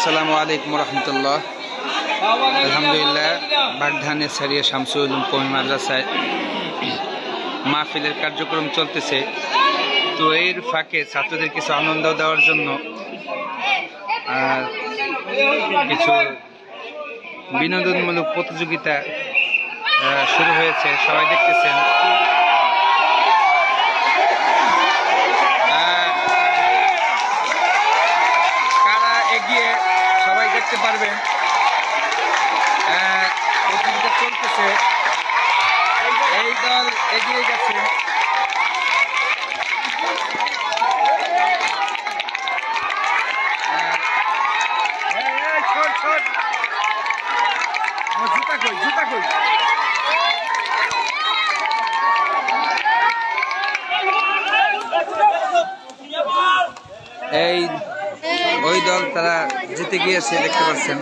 আসসালামু আলাইকুম রহমতুল্লাহ। আলহামদুলিল্লাহ, বাগধানে সারিয়া শামসুল উলুম কওমি মাদ্রাসায় মাহফিলের কার্যক্রম চলতেছে। তো এর ফাঁকে ছাত্রদের কিছু আনন্দ দেওয়ার জন্য কিছু বিনোদনমূলক প্রতিযোগিতা শুরু হয়েছে, সবাই দেখতেছেন। কারা এগিয়ে সবাই দেখতে পারবেন। প্রতিযোগিতা চলতেছে, এই দল এগিয়ে গেছে। এই ওই দল তারা জিতে গিয়েছে, দেখতে পাচ্ছেন।